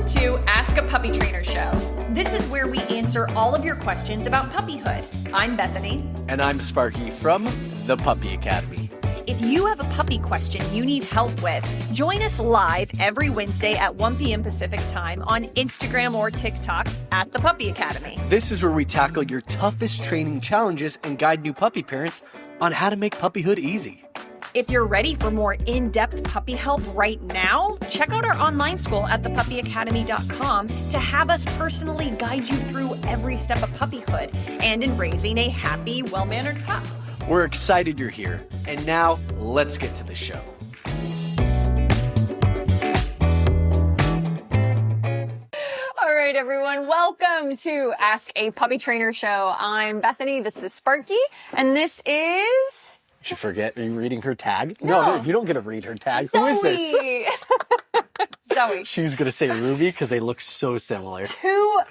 Welcome to Ask a Puppy Trainer Show. This is where we answer all of your questions about puppyhood. I'm Bethany. And I'm Sparky from the Puppy Academy. If you have a puppy question you need help with, join us live every Wednesday at 1 p.m. Pacific time on Instagram or TikTok at the Puppy Academy. This is where we tackle your toughest training challenges and guide new puppy parents on how to make puppyhood easy. If you're ready for more in-depth puppy help right now, check out our online school at thepuppyacademy.com to have us personally guide you through every step of puppyhood and in raising a happy, well-mannered pup. We're excited you're here. And now, let's get to the show. All right, everyone. Welcome to Ask a Puppy Trainer Show. I'm Bethany. This is Sparky. And this is... Did you forget? Are you reading her tag? No, you don't get to read her tag. Zoe. Who is this? Zoe. She was going to say Ruby because they look so similar.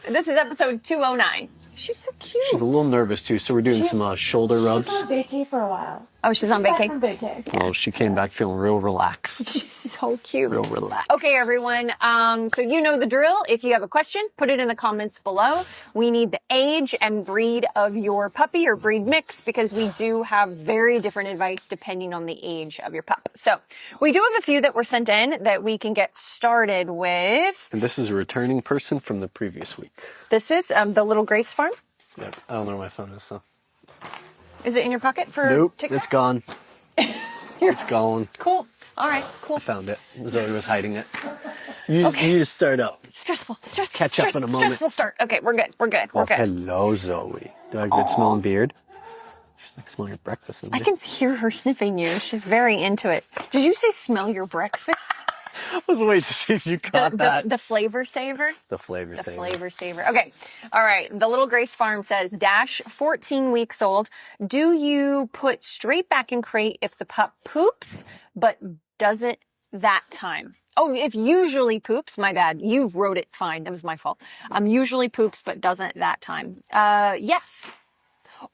This is episode 209. She's so cute. She's a little nervous too, so we're doing some shoulder rubs. She's on vacay for a while. Oh, she's on vacay? From vacay. Yeah. Oh, she came back feeling real relaxed. She's so cute. Real relaxed. Okay, everyone. So you know the drill. If you have a question, put it in the comments below. We need the age and breed of your puppy or breed mix because we do have very different advice depending on the age of your pup. So we do have a few that were sent in that we can get started with. And this is a returning person from the previous week. This is the Little Grace Farm. Yeah, I don't know where my phone is, so. Is it in your pocket for Nope, TikTok? it's gone. It's gone. Cool. All right, cool. I found it. Zoe was hiding it. You just start up. Stressful. Catch up in a moment. Stressful start. Okay, we're good. Oh, hello, Zoe. Do I have a good smelling beard? She's like, smell your breakfast. I can hear her sniffing you. She's very into it. Did you say smell your breakfast? I was waiting to see if you caught that. The flavor saver? The flavor saver. The flavor saver. Okay. All right. The Little Grace Farm says, Dash, 14 weeks old. Do you put straight back in crate if the pup poops, but doesn't that time? Oh, if usually poops, my bad. You wrote it fine. That was my fault. Usually poops, but doesn't that time. Yes.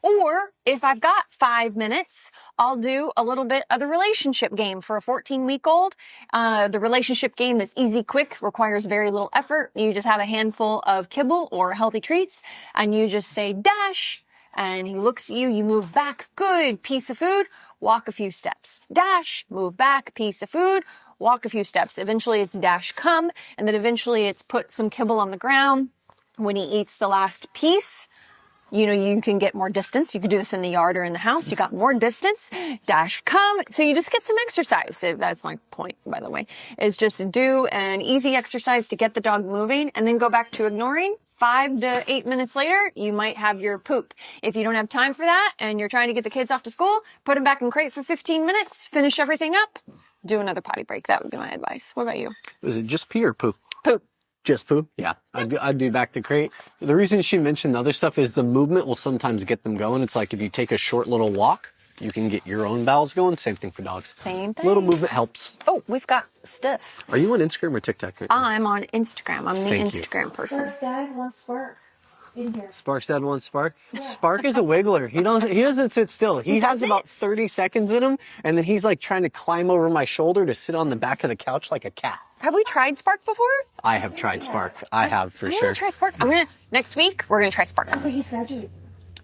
Or if I've got 5 minutes, I'll do a little bit of the relationship game for a 14-week-old. The relationship game is easy, quick, requires very little effort. You just have a handful of kibble or healthy treats, and you just say, Dash, and he looks at you, you move back, good, piece of food, walk a few steps. Dash, move back, piece of food, walk a few steps. Eventually it's Dash, come, and then eventually it's put some kibble on the ground. When he eats the last piece, you know, you can get more distance. You can do this in the yard or in the house. You got more distance. Dash, come. So you just get some exercise. That's my point, by the way, is just do an easy exercise to get the dog moving and then go back to ignoring. 5 to 8 minutes later, you might have your poop. If you don't have time for that and you're trying to get the kids off to school, put them back in crate for 15 minutes, finish everything up, do another potty break. That would be my advice. What about you? Was it just pee or poop? Poop. Just poop? Yeah. I'd do back to crate. The reason she mentioned the other stuff is the movement will sometimes get them going. It's like if you take a short little walk, you can get your own bowels going. Same thing for dogs. Same thing. Little movement helps. Oh, we've got stuff. Are you on Instagram or TikTok? I'm on Instagram. I'm the Thank you. Instagram person. Spark's dad wants Spark in here. Spark's dad wants Spark. Yeah. Spark is a wiggler. He doesn't sit still. He has about 30 seconds in him, and then he's like trying to climb over my shoulder to sit on the back of the couch like a cat. Have we tried Spark before? I have tried Spark. I have for sure. Try Spark. Next week we're gonna try Spark. But he's graduating.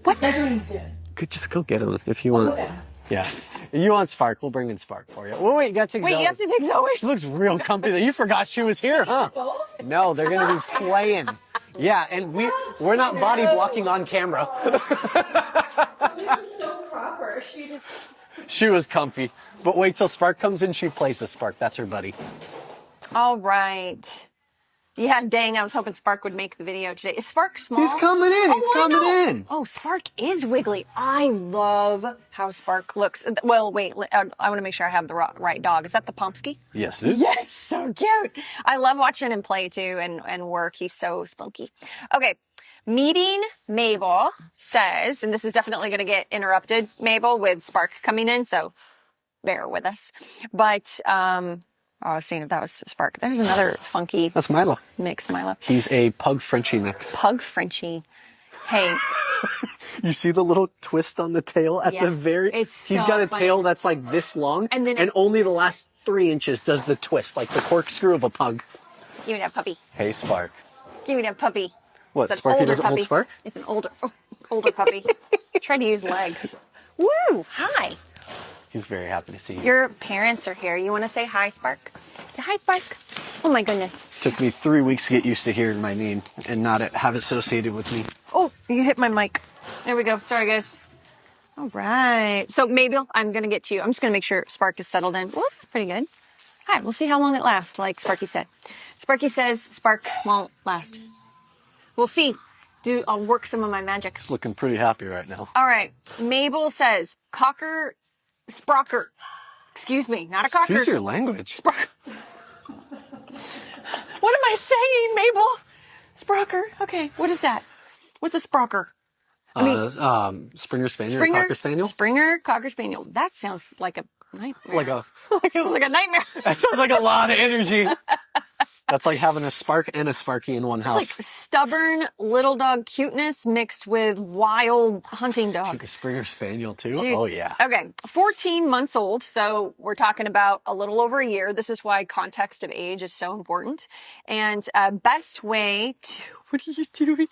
What? He's graduating soon. Could just go get him if you want. Okay. Yeah. If you want Spark, we'll bring in Spark for you. Wait, you gotta take Zoe. Wait, you have to take Zoe? She looks real comfy. You forgot she was here, huh? No, they're gonna be playing. Yeah, and we're not body blocking on camera. She was so proper. She was comfy. But wait till Spark comes in, she plays with Spark. That's her buddy. All right. Yeah, dang, I was hoping Spark would make the video today. Is Spark small? He's coming in. He's coming in. Oh, Spark is wiggly. I love how Spark looks. Well, wait, I want to make sure I have the right dog. Is that the Pomsky? Yes, it is. Yes, so cute. I love watching him play too and work. He's so spunky. Okay. Meeting Mabel says, and this is definitely going to get interrupted, Mabel, with Spark coming in, so bear with us. But, I was seeing if that was Spark. There's another funky. That's Milo. Mix, Milo. He's a pug Frenchie mix. Pug Frenchie. Hey. You see the little twist on the tail at the very... He's got a tail that's like this long, and only the last 3 inches does the twist, like the corkscrew of a pug. Give me that puppy. Hey, Spark. Give me that puppy. What, It's an Sparky older doesn't hold puppy. Spark? It's an older puppy. Try to use legs. Woo! Hi. He's very happy to see you. Your parents are here. You want to say hi, Spark? Hi, Spark. Oh my goodness. Took me 3 weeks to get used to hearing my name and not have it associated with me. Oh, you hit my mic. There we go. Sorry, guys. All right. So, Mabel, I'm going to get to you. I'm just going to make sure Spark is settled in. Well, this is pretty good. All right. We'll see how long it lasts, like Sparky said. Sparky says Spark won't last. We'll see. I'll work some of my magic. He's looking pretty happy right now. All right. Mabel says Sprocker. Excuse me, not a cocker. Excuse your language. What am I saying, Mabel? Sprocker. Okay, what is that? What's a sprocker? Springer Spaniel or Cocker Spaniel? Springer Cocker Spaniel. That sounds like a nightmare. Like a nightmare. That sounds like a lot of energy. That's like having a Spark and a Sparky in one house. It's like stubborn little dog cuteness mixed with wild hunting dog. Like a Springer Spaniel too? Jeez. Oh yeah. Okay, 14 months old, so we're talking about a little over a year. This is why context of age is so important. And best way to... What are you doing?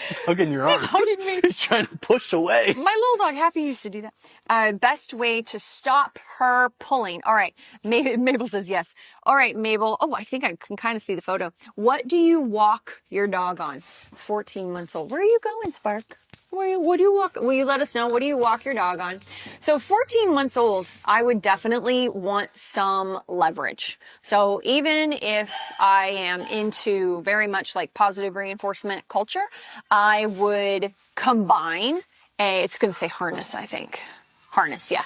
He's hugging your arm. He's hugging me. He's trying to push away. My little dog Happy used to do that. Best way to stop her pulling. All right. Mabel says yes. All right, Mabel. Oh, I think I can kind of see the photo. What do you walk your dog on? 14 months old. Where are you going, Spark? What do you walk? Will you let us know? What do you walk your dog on? So 14 months old, I would definitely want some leverage. So even if I am into very much like positive reinforcement culture, I would combine it's going to say harness, I think. Harness, yeah.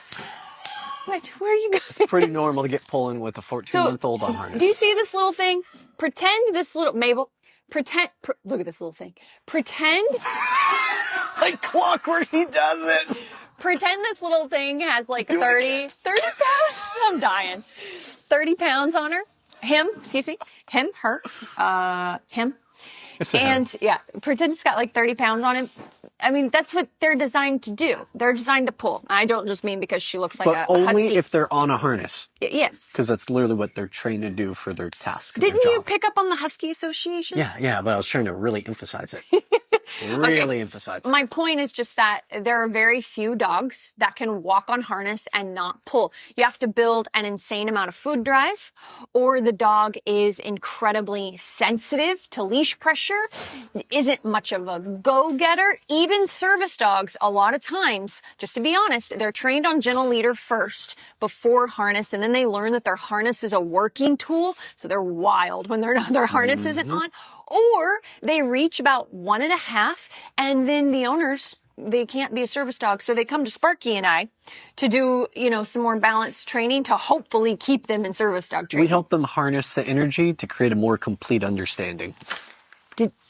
What? Where are you going? Pretty normal to get pulling with a 14-month-old on harness. Do you see this little thing? Pretend this little, Mabel, look at this little thing. Pretend. Like clockwork, he does it. Pretend this little thing has like 30 pounds. I'm dying. 30 pounds on her. Him, her, him. It's a him. Yeah, pretend it's got like 30 pounds on him. I mean, that's what they're designed to do. They're designed to pull. I don't just mean because she looks like but a only husky. if they're on a harness. Yes. Because that's literally what they're trained to do for their task. Didn't their you job. pick up on the Husky Association? Yeah, but I was trying to really emphasize it. Really emphasize it. My point is just that there are very few dogs that can walk on harness and not pull. You have to build an insane amount of food drive, or the dog is incredibly sensitive to leash pressure, isn't much of a go-getter. Even service dogs, a lot of times, just to be honest, they're trained on gentle leader first before harness, and then they learn that their harness is a working tool, so they're wild when their harness isn't on. Or they reach about 1.5, and then the owners, they can't be a service dog, so they come to Sparky and I to do, some more balanced training to hopefully keep them in service dog training. We help them harness the energy to create a more complete understanding.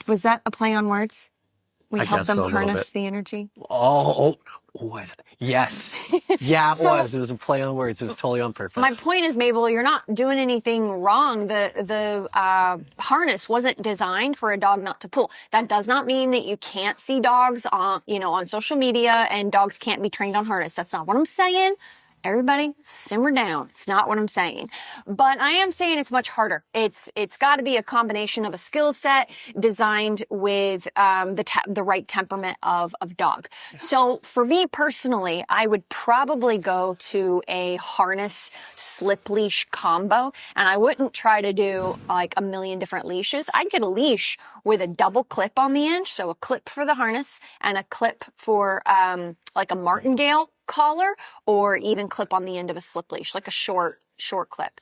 Was that a play on words? We I help guess them so, a little harness bit. the energy? Yes. Yeah, So- was. It was a play on words. It was totally on purpose. My point is, Mabel, you're not doing anything wrong. The harness wasn't designed for a dog not to pull. That does not mean that you can't see dogs on social media and dogs can't be trained on harness. That's not what I'm saying. Everybody simmer down. It's not what I'm saying. But I am saying it's much harder. It's got to be a combination of a skill set designed with the right temperament of dog. So for me personally, I would probably go to a harness slip leash combo, and I wouldn't try to do like a million different leashes. I'd get a leash with a double clip on the end, so a clip for the harness and a clip for like a martingale collar, or even clip on the end of a slip leash, like a short clip,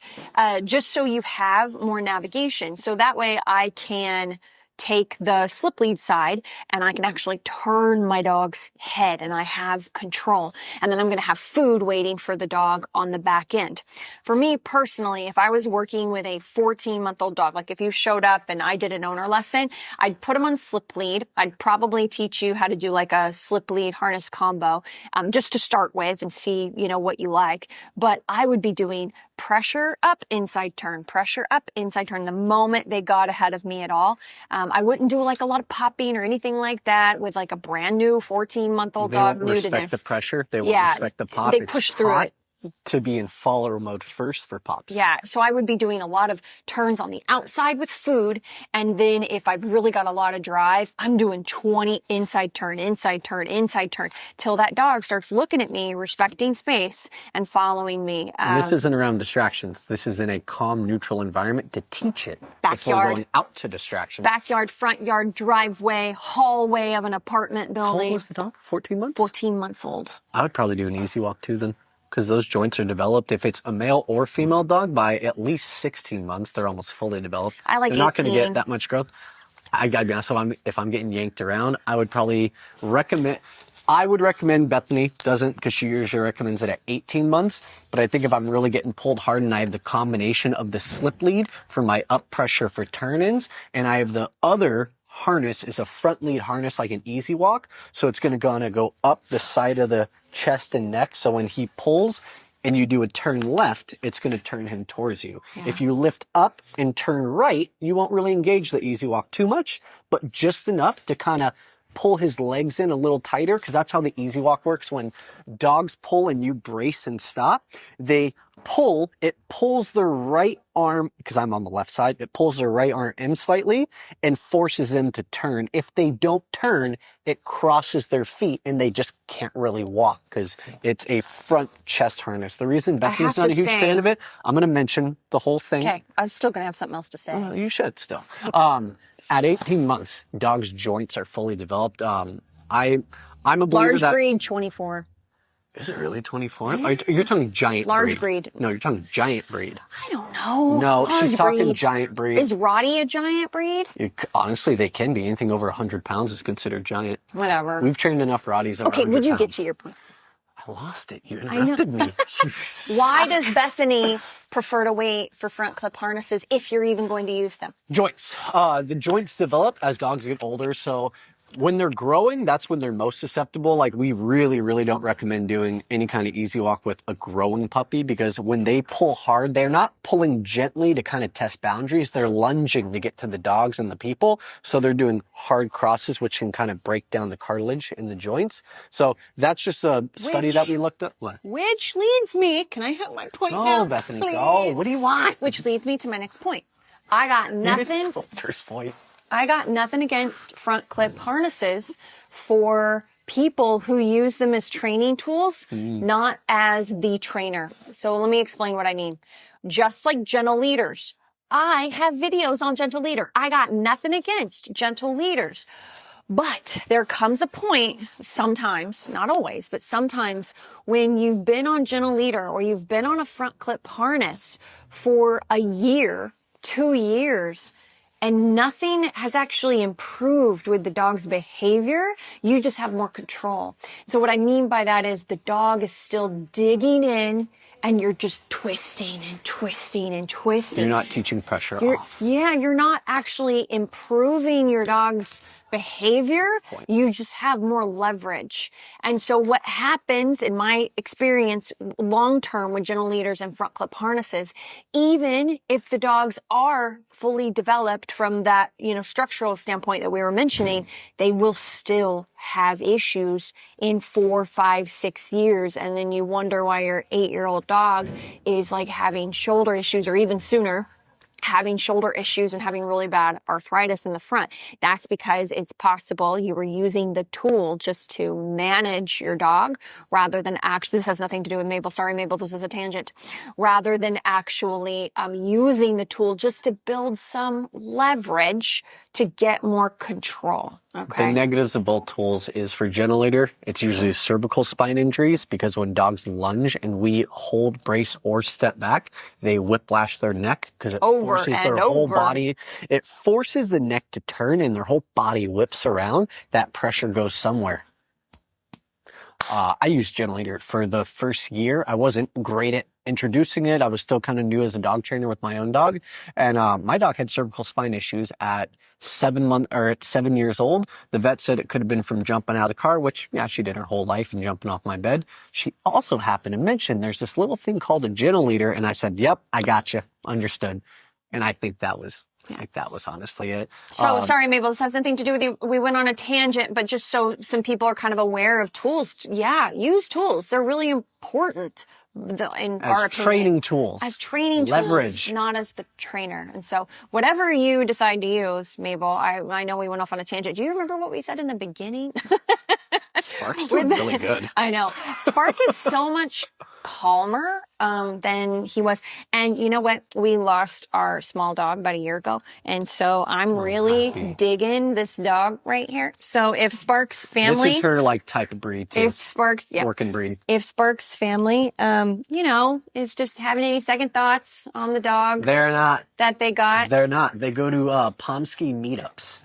just so you have more navigation. So that way I can take the slip lead side and I can actually turn my dog's head and I have control. And then I'm going to have food waiting for the dog on the back end. For me personally, if I was working with a 14-month-old dog, like if you showed up and I did an owner lesson, I'd put them on slip lead. I'd probably teach you how to do like a slip lead harness combo, just to start with and see, what you like. But I would be doing pressure up, inside turn, pressure up, inside turn the moment they got ahead of me at all. I wouldn't do like a lot of popping or anything like that with like a brand new 14-month-old dog They new won't to respect this. the pressure. They won't respect the pop. They It's push through hot. it. to be in follower mode first for pups. Yeah, so I would be doing a lot of turns on the outside with food, and then if I've really got a lot of drive, I'm doing 20 inside turn, till that dog starts looking at me, respecting space, and following me. And this isn't around distractions. This is in a calm, neutral environment to teach it before Backyard. going out to distractions. Backyard, front yard, driveway, hallway of an apartment How old building. was the dog? 14 months? 14 months old. I would probably do an easy walk too then, because those joints are developed. If it's a male or female dog, by at least 16 months, they're almost fully developed. I like They're not going to 18. get that much growth. I gotta be honest, if I'm getting yanked around, I would probably recommend Bethany doesn't, because she usually recommends it at 18 months. But I think if I'm really getting pulled hard and I have the combination of the slip lead for my up pressure for turn-ins, and I have the other harness is a front lead harness like an easy walk. So it's going to go up the side of the chest and neck. So when he pulls and you do a turn left, it's going to turn him towards you. Yeah. If you lift up and turn right, you won't really engage the easy walk too much, but just enough to kind of pull his legs in a little tighter, because that's how the easy walk works. When dogs pull and you brace and stop, they pull, it pulls their right arm, because I'm on the left side, it pulls their right arm in slightly and forces them to turn. If they don't turn, it crosses their feet and they just can't really walk, because it's a front chest harness. The reason Becky's not a huge fan of it, I'm going to mention the whole thing. Okay, I'm still going to have something else to say. You should still. At 18 months, dogs' joints are fully developed. I'm a believer Large that... breed, 24. Is it really 24? You're talking giant Large breed. No, you're talking giant breed. I don't know. No, Large she's talking breed. giant breed. Is Roddy a giant breed? Honestly, they can be. Anything over 100 pounds is considered giant. Whatever. We've trained enough Roddies over Okay, 100 would you pounds. get to your point? I lost it. You interrupted me. Why does Bethany prefer to wait for front clip harnesses if you're even going to use them? Joints. The joints develop as dogs get older, so when they're growing, that's when they're most susceptible. Like, we really, really don't recommend doing any kind of easy walk with a growing puppy, because when they pull hard, they're not pulling gently to kind of test boundaries. They're lunging to get to the dogs and the people. So they're doing hard crosses, which can kind of break down the cartilage in the joints. So that's just a study that we looked at. What? Which leads me, can I have my point Oh, now? Bethany, please? go. What do you want? Which leads me to my next point. I got nothing. First point. I got nothing against front clip harnesses for people who use them as training tools, not as the trainer. So let me explain what I mean. Just like gentle leaders. I have videos on gentle leader. I got nothing against gentle leaders. But there comes a point, sometimes, not always, but sometimes, when you've been on gentle leader or you've been on a front clip harness for a year, 2 years, and nothing has actually improved with the dog's behavior, you just have more control. So what I mean by that is the dog is still digging in and you're just twisting and twisting and twisting. You're not teaching pressure off. Yeah, you're not actually improving your dog's behavior. You just have more leverage. And so what happens, in my experience, long-term with gentle leaders and front clip harnesses, even if the dogs are fully developed from that, structural standpoint that we were mentioning, they will still have issues in 4, 5, 6 years. And then you wonder why your 8-year-old dog is like having shoulder issues, or even sooner, having shoulder issues and having really bad arthritis in the front. That's because it's possible you were using the tool just to manage your dog rather than actually, this has nothing to do with Mabel. Sorry, Mabel, this is a tangent. Rather than actually using the tool just to build some leverage to get more control. Okay. The negatives of both tools is, for gentle leader, it's usually cervical spine injuries, because when dogs lunge and we hold, brace, or step back, they whiplash their neck because it forces their whole body. It forces the neck to turn and their whole body whips around. That pressure goes somewhere. I used gentle leader for the first year. I wasn't great at introducing it. I was still kind of new as a dog trainer with my own dog. And my dog had cervical spine issues at 7 years old. The vet said it could have been from jumping out of the car, which, yeah, she did her whole life, and jumping off my bed. She also happened to mention there's this little thing called a gentle leader. And I said, yep, I got you. Understood. And I think that was honestly it. So sorry, Mabel, this has nothing to do with you. We went on a tangent, but just so some people are kind of aware of tools. Yeah, use tools. They're really important. in our opinion, training tools. As training Leverage. tools, not as the trainer. And so whatever you decide to use, Mabel, I know we went off on a tangent. Do you remember what we said in the beginning? Spark's doing really good. I know. Spark is so much calmer than he was. And you know what? We lost our small dog about a year ago. And so I'm really digging this dog right here. So if Spark's family... This is her like type of breed too. If Spark's... Yeah. Working breed. If Spark's family, you know, is just having any second thoughts on the dog... They're not. That they got... They're not. They go to Pomsky meetups.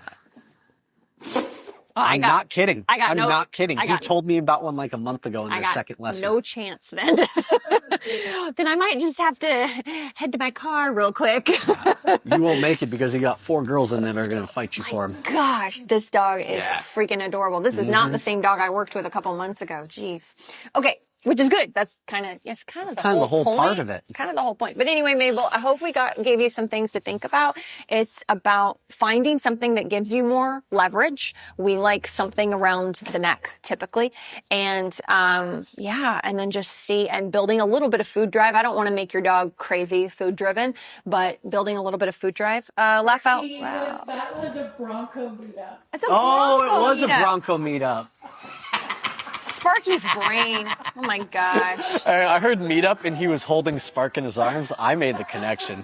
I'm not kidding. I'm not kidding. He told me about one like a month ago in their second lesson. No chance then. Then I might just have to head to my car real quick. You won't make it because you got 4 girls in there that are going to fight you for him. Gosh, this dog is freaking adorable. This is not the same dog I worked with a couple months ago. Jeez. Okay. Which is good. That's kind of the whole point. Part of it. Kind of the whole point. But anyway, Mabel, I hope we gave you some things to think about. It's about finding something that gives you more leverage. We like something around the neck typically. And, and then just see and building a little bit of food drive. I don't want to make your dog crazy food driven, but building a little bit of food drive. Laugh out. Jesus, Wow. that was a Bronco meetup. It's a It Bronco was a meetup. Bronco meetup. Sparky's brain. Oh my gosh. I heard meetup and he was holding Spark in his arms. I made the connection.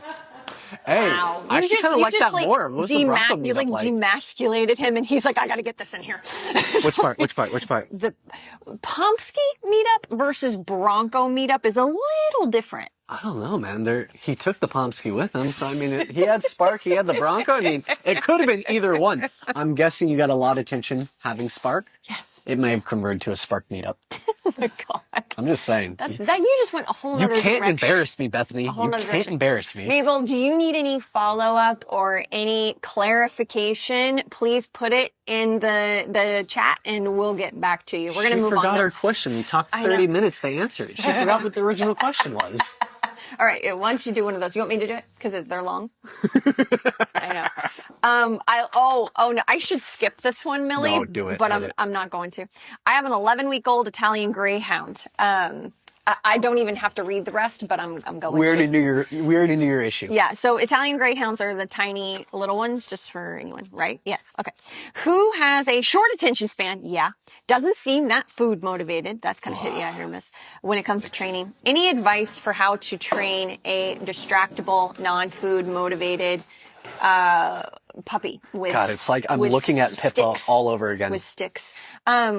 Hey, Wow. I actually kind of like that more. What was the Bronco You meetup like? demasculated him and he's like, I got to get this in here. Which part? The Pomsky meetup versus Bronco meetup is a little different. I don't know, man. He took the Pomsky with him. So, I mean, he had Spark, he had the Bronco. I mean, it could have been either one. I'm guessing you got a lot of attention having Spark. Yes. It may have converted to a Spark meetup. Oh my God. I'm just saying. That you just went a whole nother direction. You can't embarrass me, Bethany. You can't embarrass me. Mabel, do you need any follow-up or any clarification? Please put it in the chat and we'll get back to you. We're going to move on. She forgot her question. We talked 30 minutes to answer it. She forgot what the original question was. All right, why don't you do one of those? You want me to do it? Because they're long. I know. No, I should skip this one, Millie. No, do it. But I'm not going to. I have an 11-week-old Italian Greyhound. I don't even have to read the rest, but I'm going We already to. knew your issue. Yeah, so Italian Greyhounds are the tiny little ones, just for anyone, right? Yes, okay. Who has a short attention span? Yeah. Doesn't seem that food motivated. That's kind of hit or miss when it comes to training. Any advice for how to train a distractible, non-food motivated puppy with God, it's like I'm looking at Pippa all over again. With sticks.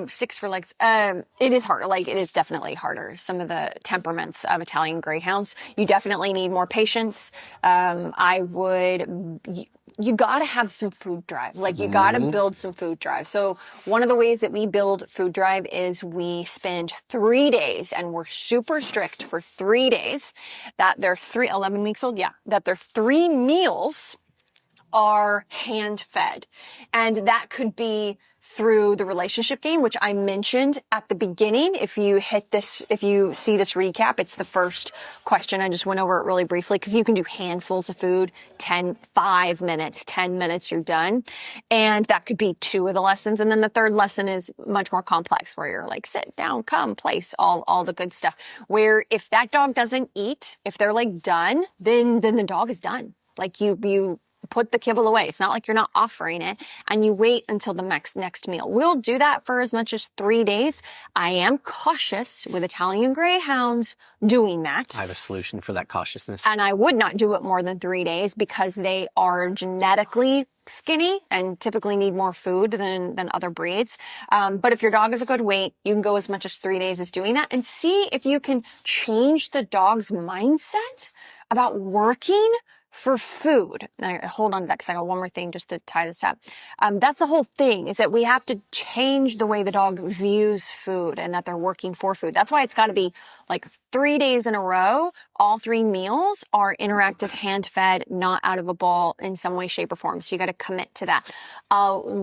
Sticks for legs. It is harder. Like, it is definitely harder. Some of the temperaments of Italian Greyhounds. You definitely need more patience. You gotta have some food drive. Like, you gotta build some food drive. So one of the ways that we build food drive is we spend 3 days, and we're super strict for 3 days, that they're 11 weeks old. Yeah. That their 3 meals are hand fed. And that could be through the relationship game, which I mentioned at the beginning. If you see this recap, it's the first question. I just went over it really briefly because you can do handfuls of food, 5 minutes, 10 minutes, you're done. And that could be 2 of the lessons. And then the third lesson is much more complex, where you're like, sit down, come, place, all the good stuff. Where if that dog doesn't eat, if they're like done, then the dog is done. Like, you put the kibble away. It's not like you're not offering it, and you wait until the next meal. We'll do that for as much as 3 days. I am cautious with Italian Greyhounds doing that. I have a solution for that cautiousness. And I would not do it more than 3 days because they are genetically skinny and typically need more food than other breeds. But if your dog is a good weight, you can go as much as 3 days as doing that, and see if you can change the dog's mindset about working for food. Now, hold on to that because I got one more thing just to tie this up. That's the whole thing, is that we have to change the way the dog views food and that they're working for food. That's why it's got to be like 3 days in a row. All 3 meals are interactive, hand-fed, not out of a bowl in some way, shape, or form. So you got to commit to that.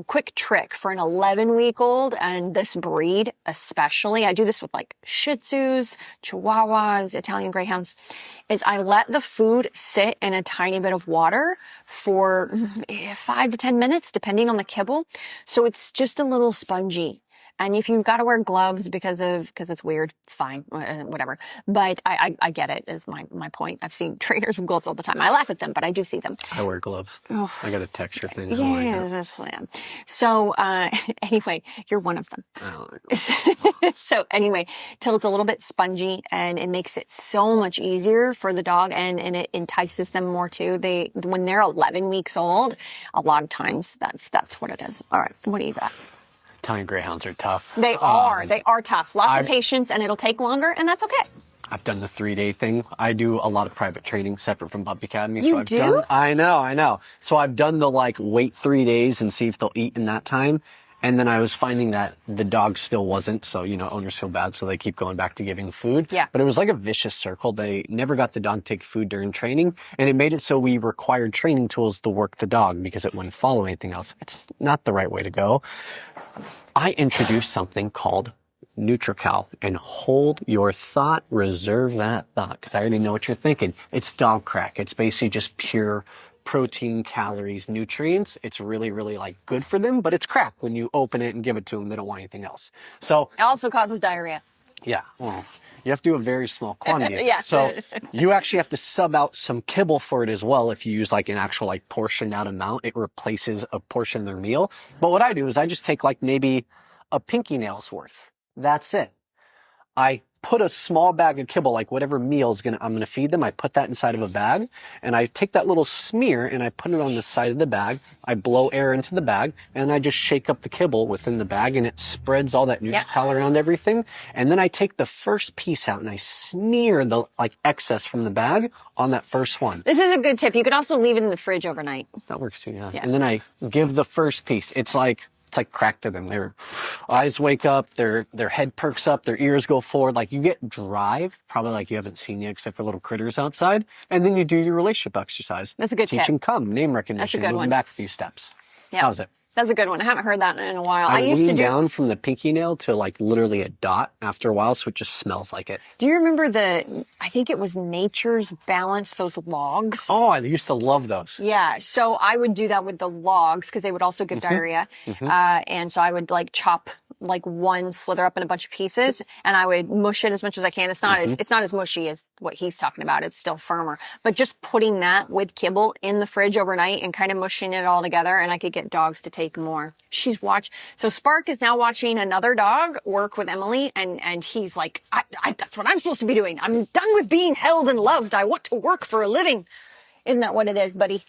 Quick trick for an 11-week-old, and this breed especially, I do this with like Shih Tzus, Chihuahuas, Italian Greyhounds, is I let the food sit in a tiny bit of water for 5 to 10 minutes, depending on the kibble. So it's just a little spongy. And if you've got to wear gloves because it's weird, fine, whatever. But I get it is my point. I've seen trainers with gloves all the time. I laugh at them, but I do see them. I wear gloves. Oh. I got a texture thing. Yeah, that's slam. So anyway, you're one of them. So anyway, till it's a little bit spongy and it makes it so much easier for the dog and it entices them more too. When they're 11 weeks old, a lot of times that's what it is. All right, what do you got? Italian Greyhounds are tough. They are tough. Lots of patience and it'll take longer and that's okay. I've done the 3-day thing. I do a lot of private training separate from Puppy Academy. You do? I know. So I've done the wait 3 days and see if they'll eat in that time. And then I was finding that the dog still wasn't. So, owners feel bad. So they keep going back to giving food. Yeah. But it was like a vicious circle. They never got the dog to take food during training. And it made it so we required training tools to work the dog because it wouldn't follow anything else. It's not the right way to go. I introduced something called NutriCal, and hold your thought, reserve that thought, because I already know what you're thinking. It's dog crack. It's basically just pure protein, calories, nutrients. It's really, really good for them, but it's crap when you open it and give it to them. They don't want anything else. So it also causes diarrhea. Yeah, well, you have to do a very small quantity. Yeah. So you actually have to sub out some kibble for it as well. If you use an actual portioned out amount, it replaces a portion of their meal. But what I do is I just take maybe a pinky nail's worth. That's it. I put a small bag of kibble, whatever meal I'm gonna feed them. I put that inside of a bag, and I take that little smear and I put it on the side of the bag. I blow air into the bag, and I just shake up the kibble within the bag, and it spreads all that NutriCal around everything. And then I take the first piece out and I smear the excess from the bag on that first one. This is a good tip. You could also leave it in the fridge overnight. That works too, yeah. And then I give the first piece. It's like crack to them. Their eyes wake up, their head perks up, their ears go forward. You get drive, probably you haven't seen yet except for little critters outside. And then you do your relationship exercise. That's a good tip. Teach and come, name recognition, That's a good one. back a few steps. Yeah. How's it? That's a good one. I haven't heard that in a while. I used to down from the pinky nail to literally a dot after a while, so it just smells like it. Do you remember I think it was Nature's Balance, those logs? Oh, I used to love those. Yeah. So I would do that with the logs because they would also give diarrhea. And so I would chop one slither up in a bunch of pieces and I would mush it as much as I can. It's not as mushy as what he's talking about. It's still firmer, but just putting that with kibble in the fridge overnight and kind of mushing it all together. And I could get dogs to take more. So Spark is now watching another dog work with Emily and he's like, that's what I'm supposed to be doing. I'm done with being held and loved. I want to work for a living. Isn't that what it is, buddy?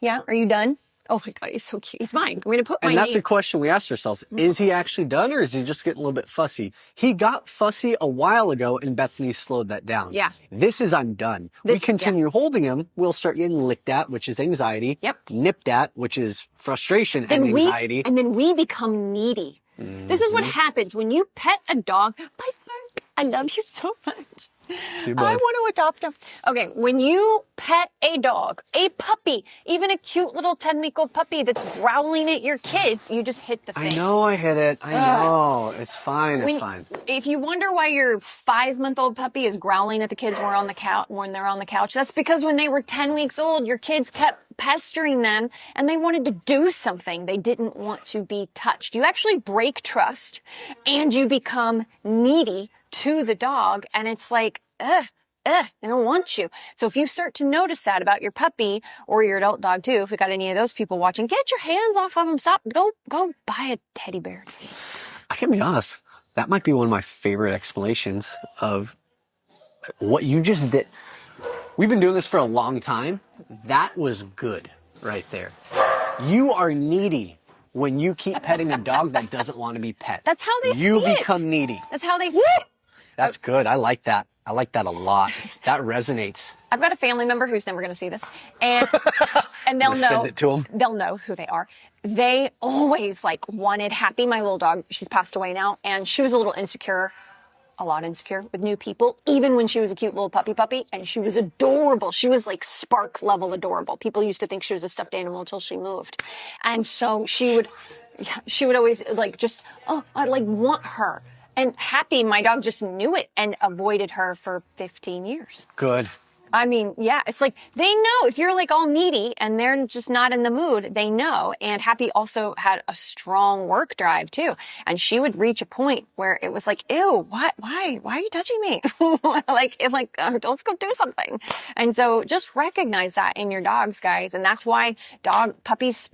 Yeah. Are you done? Oh my God, he's so cute. He's mine. I'm going to put my name. And that's a question we asked ourselves. Is he actually done or is he just getting a little bit fussy? He got fussy a while ago and Bethany slowed that down. Yeah. This is I'm done. We continue holding him. We'll start getting licked at, which is anxiety. Yep. Nipped at, which is frustration and anxiety. And then we become needy. This is what happens when you pet a dog. Bye, Spark. I love you so much. I want to adopt him. Okay, when you pet a dog, a puppy, even a cute little 10-week-old puppy that's growling at your kids, you just hit the thing. I know I hit it. I know. It's fine. It's fine. If you wonder why your 5-month-old puppy is growling at the kids when they're on the couch, that's because when they were 10 weeks old, your kids kept pestering them and they wanted to do something. They didn't want to be touched. You actually break trust and you become needy to the dog, and it's they don't want you. So if you start to notice that about your puppy or your adult dog too, if we got any of those people watching, get your hands off of them. Stop. Go buy a teddy bear. I can be honest. That might be one of my favorite explanations of what you just did. We've been doing this for a long time. That was good right there. You are needy when you keep petting a dog that doesn't want to be pet. That's how they see it. You become needy. That's how they see it. That's good. I like that. I like that a lot. That resonates. I've got a family member who's never going to see this, and they'll know. Send it to them. They'll know who they are. They always wanted Happy, my little dog. She's passed away now, and she was a little insecure, a lot insecure with new people. Even when she was a cute little puppy, and she was adorable. She was Spark level adorable. People used to think she was a stuffed animal until she moved, and so she would always I want her. And Happy, my dog, just knew it and avoided her for 15 years. Good. I mean, yeah, it's like they know if you're like all needy and they're just not in the mood, they know. And Happy also had a strong work drive too. And she would reach a point where it was like, ew, what? Why are you touching me? Let's go do something. And so just recognize that in your dogs, guys. And that's why puppies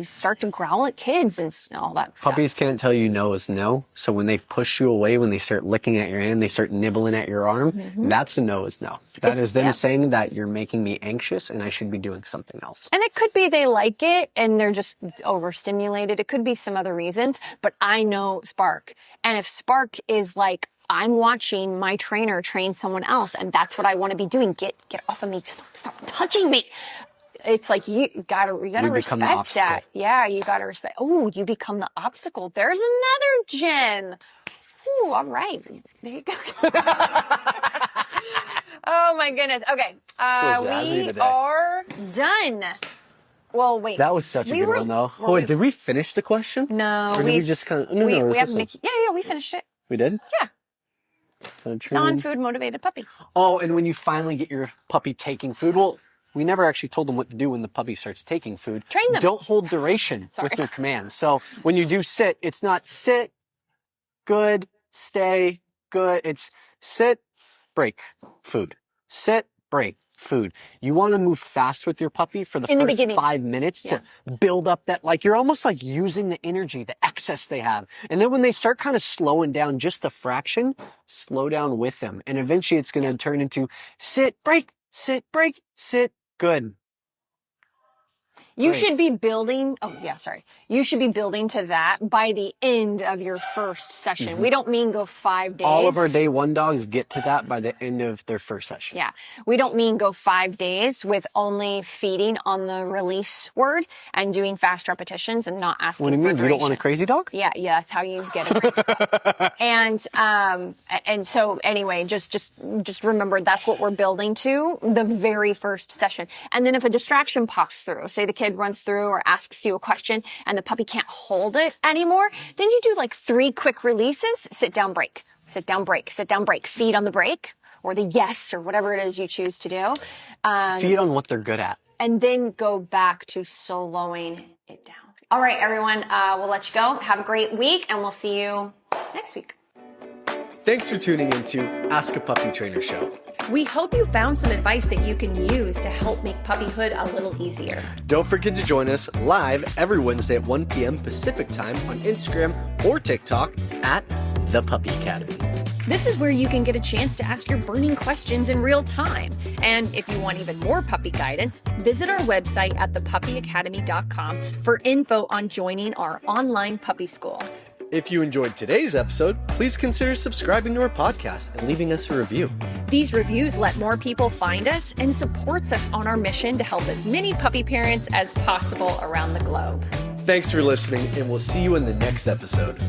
start to growl at kids and all that stuff. Puppies can't tell you no is no. So when they push you away, when they start licking at your hand, they start nibbling at your arm, that's a no is no. That is them saying that you're making me anxious and I should be doing something else. And it could be they like it and they're just overstimulated. It could be some other reasons, but I know Spark. And if Spark is like, I'm watching my trainer train someone else and that's what I want to be doing. Get off of me. Stop touching me. It's like you gotta respect that. Yeah, you gotta respect. Oh, you become the obstacle. There's another Jen. Ooh, all right. There you go. Oh my goodness. Okay. We are done. Well, wait. That was such a good one though. Oh, did we finish the question? No. Or did we just kind of, no, we have Mickey. Yeah, we finished it. We did? Yeah. Non-food motivated puppy. Oh, and when you finally get your puppy taking food, well, we never actually told them what to do when the puppy starts taking food. Train them. Don't hold duration with their commands. So when you do sit, it's not sit, good, stay, good. It's sit, break, food. Sit, break, food. You want to move fast with your puppy for the first 5 minutes to build up that, like, you're almost like using the energy, the excess they have. And then when they start kind of slowing down just a fraction, slow down with them. And eventually it's going to turn into sit, break, sit, good. You should be building, you should be building to that by the end of your first session. We don't mean go 5 days. All of our day one dogs get to that by the end of their first session. Yeah. We don't mean go 5 days with only feeding on the release word and doing fast repetitions and not asking for duration. What do you mean? You don't want a crazy dog? Yeah, that's how you get a crazy dog. And so anyway, just remember that's what we're building to the very first session. And then if a distraction pops through, say the kid runs through or asks you a question and the puppy can't hold it anymore, then you do like 3 quick releases, sit down, break, sit down, break, sit down, break, feed on the break or the yes or whatever it is you choose to do. Feed on what they're good at. And then go back to soloing it down. All right, everyone, we'll let you go. Have a great week and we'll see you next week. Thanks for tuning into Ask a Puppy Trainer Show. We hope you found some advice that you can use to help make puppyhood a little easier. Don't forget to join us live every Wednesday at 1 p.m. Pacific time on Instagram or TikTok at The Puppy Academy. This is where you can get a chance to ask your burning questions in real time. And if you want even more puppy guidance, visit our website at thepuppyacademy.com for info on joining our online puppy school. If you enjoyed today's episode, please consider subscribing to our podcast and leaving us a review. These reviews let more people find us and supports us on our mission to help as many puppy parents as possible around the globe. Thanks for listening, and we'll see you in the next episode.